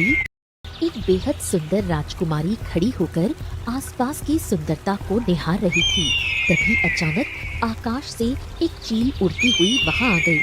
झोपड़ी एक बेहद सुंदर राजकुमारी खड़ी होकर आसपास की सुंदरता को निहार रही थी। तभी अचानक आकाश से एक चील उड़ती हुई वहां आ गई।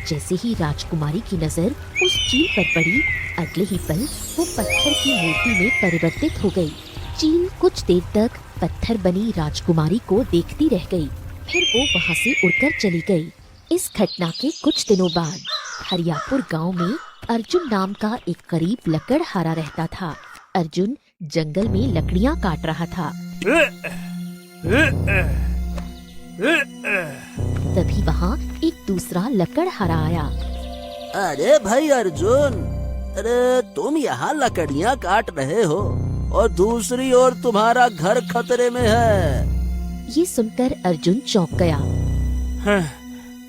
जैसे ही राजकुमारी की नजर उस चील पर पड़ी, अगले ही पल वो पत्थर की मूर्ति में परिवर्तित हो गई। चील कुछ देर तक पत्थर बनी राजकुमारी को देखती रह गई, फिर वो वहां से उड़कर चली गई। इस घटना के कुछ दिनों बाद हरियापुर गांव में अर्जुन नाम का एक गरीब लकड़हारा रहता था। अर्जुन जंगल में लकड़ियां काट रहा था। तभी वहाँ एक दूसरा लकड़हारा आया। अरे भाई अर्जुन, अरे तुम यहाँ लकड़ियाँ काट रहे हो और दूसरी ओर तुम्हारा घर खतरे में है। ये सुनकर अर्जुन चौंक गया।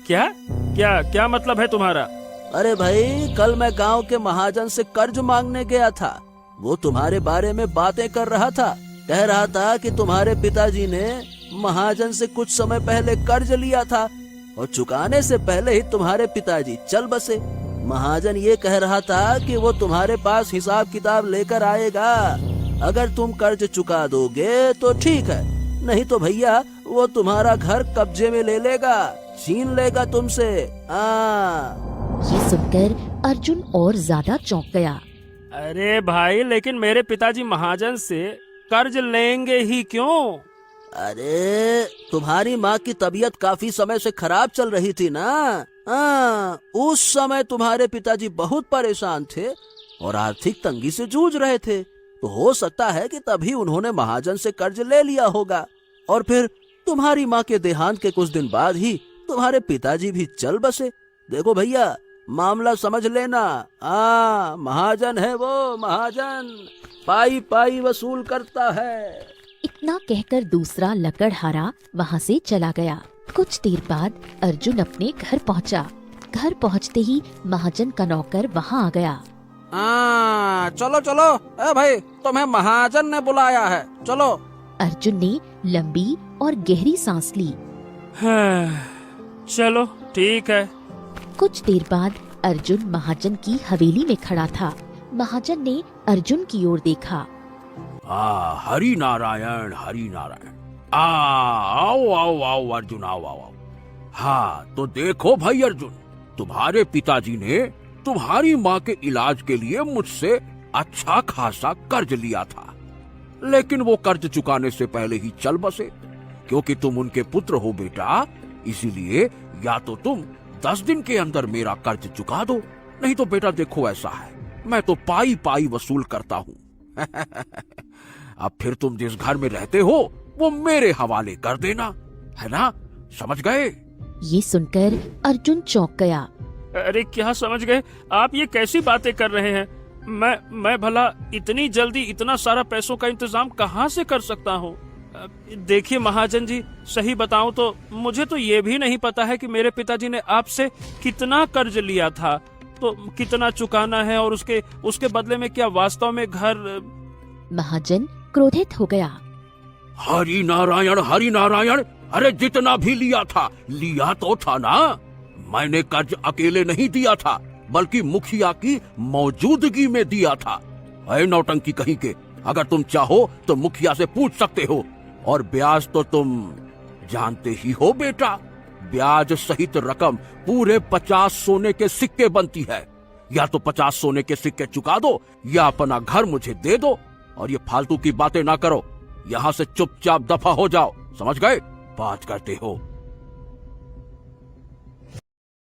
क्या क्या क्या मतलब है तुम्हारा? अरे भाई, कल मैं गांव के महाजन से कर्ज मांगने गया था। वो तुम्हारे बारे में बातें कर रहा था। कह रहा था कि तुम्हारे पिताजी ने महाजन से कुछ समय पहले कर्ज लिया था और चुकाने से पहले ही तुम्हारे पिताजी चल बसे। महाजन ये कह रहा था कि वो तुम्हारे पास हिसाब किताब लेकर आएगा। अगर तुम कर्ज चुका दोगे तो ठीक है, नहीं तो भैया वो तुम्हारा घर कब्जे में ले लेगा, छीन लेगा तुमसे। ये सुनकर अर्जुन और ज्यादा चौंक गया। अरे भाई, लेकिन मेरे पिताजी महाजन से कर्ज लेंगे ही क्यों? अरे तुम्हारी माँ की तबीयत काफी समय से खराब चल रही थी ना। उस समय तुम्हारे पिताजी बहुत परेशान थे और आर्थिक तंगी से जूझ रहे थे। तो हो सकता है कि तभी उन्होंने महाजन से कर्ज ले लिया होगा और फिर तुम्हारी माँ के देहांत के कुछ दिन बाद ही तुम्हारे पिताजी भी चल बसे। देखो भैया, मामला समझ लेना। महाजन है वो, महाजन पाई पाई वसूल करता है। इतना कहकर दूसरा लकड़हारा वहाँ से चला गया। कुछ देर बाद अर्जुन अपने घर पहुँचा। घर पहुँचते ही महाजन का नौकर वहाँ आ गया। चलो चलो, भाई तुम्हें महाजन ने बुलाया है, चलो। अर्जुन ने लंबी और गहरी सांस ली। चलो ठीक है। कुछ देर बाद अर्जुन महाजन की हवेली में खड़ा था। महाजन ने अर्जुन की ओर देखा। हरि नारायण हरि नारायण। आओ आओ आओ अर्जुन, आओ आओ आओ। हाँ तो देखो भाई अर्जुन, तुम्हारे पिताजी ने तुम्हारी माँ के इलाज के लिए मुझसे अच्छा खासा कर्ज लिया था, लेकिन वो कर्ज चुकाने से पहले ही चल बसे। क्योंकि तुम उनके पुत्र हो बेटा, इसीलिए या तो तुम 10 दिन के अंदर मेरा कर्ज चुका दो, नहीं तो बेटा देखो ऐसा है, मैं तो पाई पाई वसूल करता हूँ। अब फिर तुम जिस घर में रहते हो वो मेरे हवाले कर देना, है ना? समझ गए? ये सुनकर अर्जुन चौंक गया। अरे क्या समझ गए? आप ये कैसी बातें कर रहे हैं? मैं भला इतनी जल्दी इतना सारा पैसों का इंतजाम कहाँ से कर सकता हूँ? देखिए महाजन जी, सही बताऊं तो मुझे तो ये भी नहीं पता है कि मेरे पिताजी ने आपसे कितना कर्ज लिया था, तो कितना चुकाना है और उसके बदले में क्या वास्तव में घर। महाजन क्रोधित हो गया। हरि नारायण हरि नारायण। अरे जितना भी लिया तो था ना। मैंने कर्ज अकेले नहीं दिया था, बल्कि मुखिया की मौजूदगी में दिया था। ऐ नौटंकी कहीं के, अगर तुम चाहो तो मुखिया से पूछ सकते हो। और ब्याज तो तुम जानते ही हो बेटा, ब्याज सहित रकम पूरे 50 सोने के सिक्के बनती है। या तो 50 सोने के सिक्के चुका दो या अपना घर मुझे दे दो। और ये फालतू की बातें ना करो, यहाँ से चुपचाप दफा हो जाओ। समझ गए? बात करते हो।